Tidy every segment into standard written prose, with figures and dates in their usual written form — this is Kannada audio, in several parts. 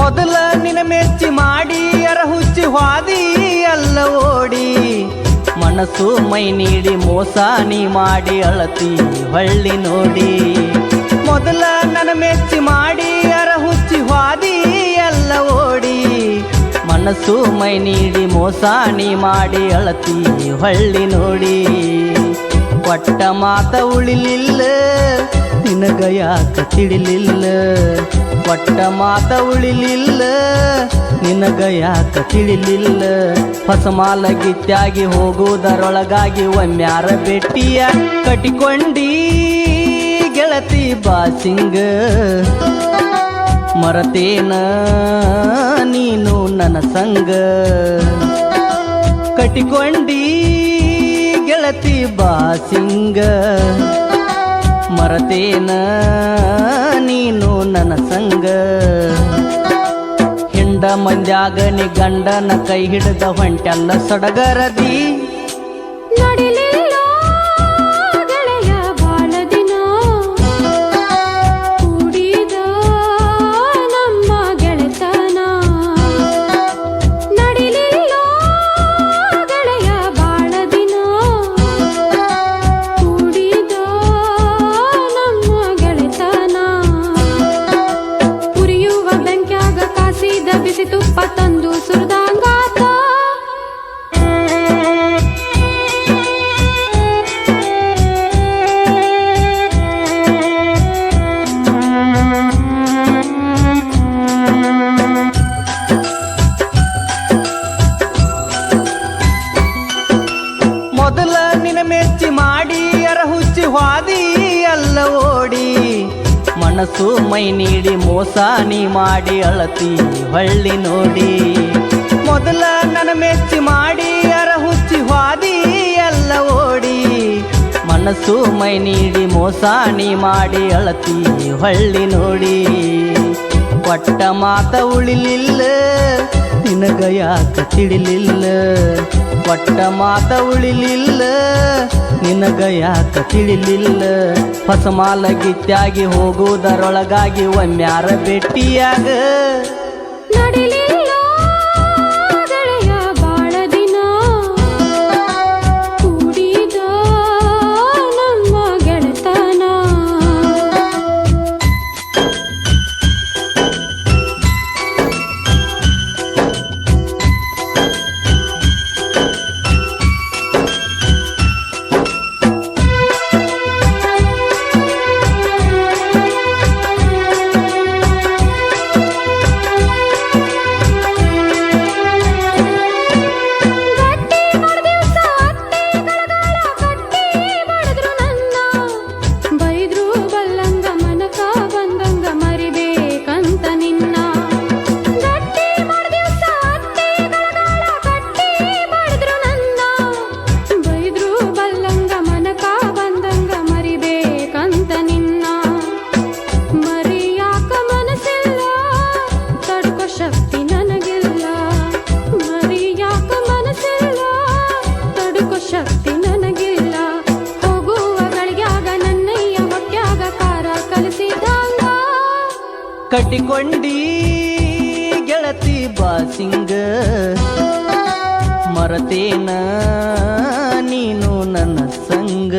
ಮೊದಲ ನಿನ ಮೆಚ್ಚಿ ಮಾಡಿ ಅರಹುಚ್ಚಿ ಹಾದಿ ಅಲ್ಲ ಓಡಿ ಮನಸ್ಸು ಮೈ ನೀಡಿ ಮೋಸ ನೀ ಮಾಡಿ ಅಳತಿ ಹೊಳ್ಳಿ ನೋಡಿ ಮೊದಲ ನನ್ನ ಮೆಚ್ಚಿ ಮಾಡಿ ಅರಹುಚ್ಚಿ ಹಾದಿ ಅಲ್ಲ ಓಡಿ ಮನಸ್ಸು ಮೈ ನೀಡಿ ಮೋಸ ನೀ ಮಾಡಿ ಅಳತಿ ಹೊಳ್ಳಿ ನೋಡಿ ಒಟ್ಟ ಮಾತ ಉಳಿಲಿಲ್ಲ ನಿನಗ ಯಾಕ ತಿಳಿಲಿಲ್ಲ ಒಟ್ಟ ಮಾತ ಉಳಿಲಿಲ್ಲ ನಿನಗ ಯಾಕ ತಿಳಿಲಿಲ್ಲ ಹೊಸಮಾಲ ಗಿತ್ಯಾಗಿ ಹೋಗುವುದರೊಳಗಾಗಿ ಒಮ್ಮ್ಯಾರ ಭೇಟಿಯ ಕಟ್ಟಿಕೊಂಡಿ ಗೆಳತಿ ಬಾಸಿಂಗ ಮರತೇನ ನೀನು ನನ್ನ ಸಂಗ ಕಟ್ಟಿಕೊಂಡಿ ಗೆಳತಿ ಬಾಸಿಂಗ ಮರತೇನ ನೀನು ನನ್ನ ಸಂಗ ಹಿಂಡ ಮಂದ್ಯಾಗ ನೀ ಗಂಡನ ಕೈ ಹಿಡಿದ ಹೊಂಟೆಲ್ಲ ಸಡಗರದಿ ತುಪ್ಪ ತಂದು ಸುರಿದಂಗಾತ ಮೊದಲ ನಿನ ಮೆಚ್ಚಿ ಮಾಡಿ ಅರಹುಚ್ಚಿ ಹಾದಿ ಅಲ್ಲ ಓಡಿ ಮನಸ್ಸು ಮೈ ನೀಡಿ ಮೋಸ ನೀ ಮಾಡಿ ಅಳತಿ ಹೊಳ್ಳಿ ನೋಡಿ ಮೊದಲ ನನ್ನ ಮೆಚ್ಚಿ ಮಾಡಿ ಅರಹುಚ್ಚಿ ಹಾದಿ ಎಲ್ಲ ಓಡಿ ಮನಸ್ಸು ಮೈ ನೀಡಿ ಮೋಸ ನೀ ಮಾಡಿ ಅಳತಿ ಹೊಳ್ಳಿ ನೋಡಿ ಒಟ್ಟ ಮಾತ ಉಳಿಲಿಲ್ಲ ನಿನಗ ಯಾಕ ತಿಳಿಲಿಲ್ಲ ಒಟ್ಟ ಮಾತ ಉಳಿಲಿಲ್ಲ ನಿನಗ ಯಾಕ ತಿಳಿಲಿಲ್ಲ ಹೊಸಮಾಲ ಗಿತ್ಯಾಗಿ ಹೋಗುವುದರೊಳಗಾಗಿ ಒಮ್ಮ್ಯಾರ ಭೇಟಿಯಾಗ ಕಟ್ಟಿಕೊಂಡಿ ಗೆಳತಿ ಬಾಸಿಂಗ ಮರತೇನ ನೀನು ನನ್ನ ಸಂಗ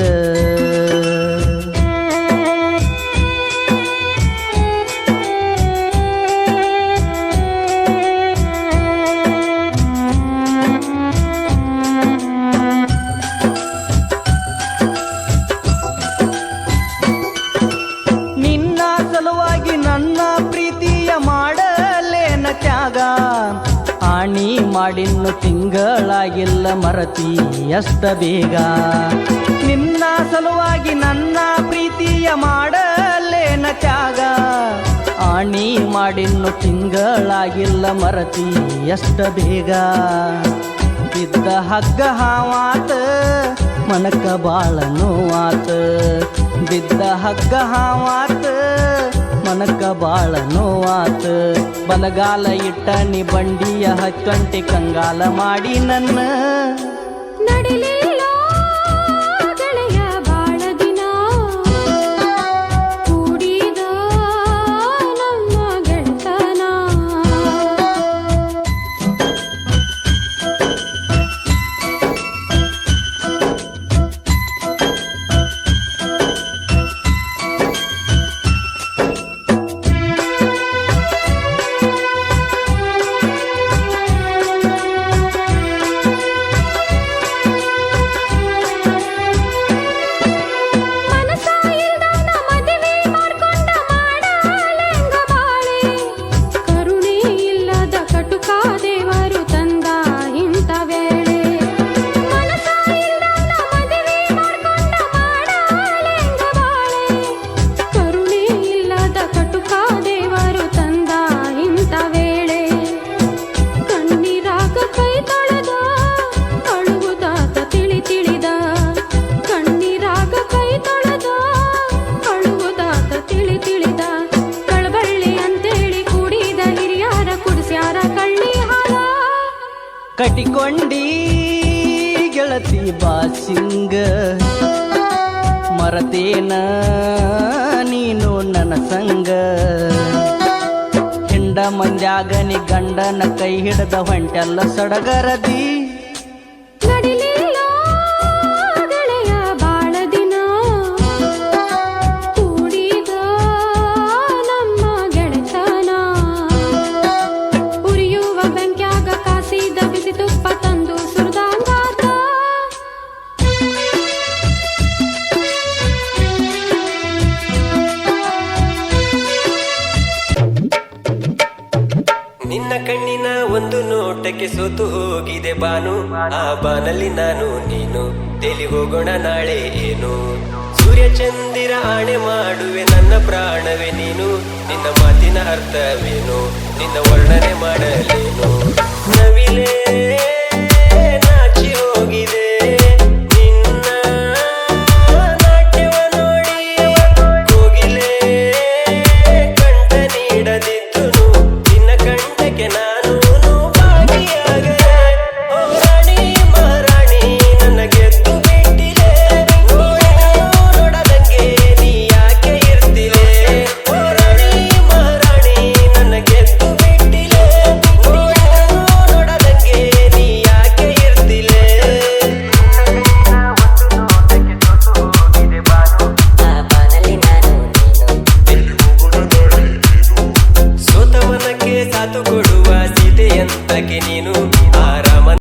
ನಿನ್ನ ಸಲುವಾಗಿ ನನ್ನ ಪ್ರೀತಿಯ ಮಾಡಲೇನ ತ್ಯಾಗ ಆಣಿ ಮಾಡಿನ್ನು ತಿಂಗಳಾಗಿಲ್ಲ ಮರತಿ ಎಷ್ಟ ಬೇಗ ನಿನ್ನ ಸಲುವಾಗಿ ನನ್ನ ಪ್ರೀತಿಯ ಮಾಡಲೇನ ತ್ಯಾಗ ಆಣಿ ಮಾಡಿನ್ನು ತಿಂಗಳಾಗಿಲ್ಲ ಮರತಿ ಎಷ್ಟ ಬೇಗ ಬಿದ್ದ ಹಗ್ಗ ಹಾವಾತ ಮನಕ ಬಾಳ ನೋವಾತ ಬಿದ್ದ ಹಗ್ಗ ಹಾವಾತ ಮನಕ ಬಾಳ ನೋವಾತ ಬಲಗಾಲ ಇಟ್ಟ ನೀ ಬಂಡಿಯ ಹತ್ತಂಟಿ ಕಂಗಾಲ ಮಾಡಿ ನನ್ನ ನಡಿಲಿಲ್ಲ ಗೆಳೆಯ ಬಾಳ ದಿನ ಕೂಡಿದ ನಮ್ಮ ಗೆಳತನ ಕಟಿಕೊಂಡಿ ಗೆಳತಿ ಬಾಸಿಂಗ ಮರತೇನ ನೀನು ನನ್ನ ಸಂಗ ಹಿಂಡ ಮಂದ್ಯಾಗ ನೀ ಗಂಡನ ಕೈ ಹಿಡ್ದ ಹೊಂಟೆಲ್ಲ ಸಡಗರದಿ ನಡಿಲಿಲ್ಲ ಗೆಳೆಯ ಬಾಳ ದಿನ ಕೂಡಿದ ನಮ್ಮ ಗೆಳೆತನ ಉರಿಯುವ ಬೆಂಕ್ಯಾಗ ಕಾಸಿದ ಬಿಸಿ ತುಪ್ಪ ತಂದು ಸುರಿದಾಂಗಾತ ನಿನ್ನ ಕಣ್ಣಿನ ಒಂದು ನೋಟಕ್ಕೆ ಸೋತು ಹೋಗಿದೆ ಬಾನು ಆ ಬಾನಲ್ಲಿ ನಾನು ನೀನು ತೇಲಿ ಹೋಗೋಣ ನಾಳೆ ಏನು ಸೂರ್ಯ ಚಂದಿರ ಆಣೆ ಮಾಡುವೆ ನನ್ನ ಪ್ರಾಣವೇ ನೀನು ನಿನ್ನ ಮಾತಿನ ಅರ್ಥವೇನು ನಿನ್ನ ವರ್ಣನೆ ಮಾಡಲೇನು ನವಿಲೇ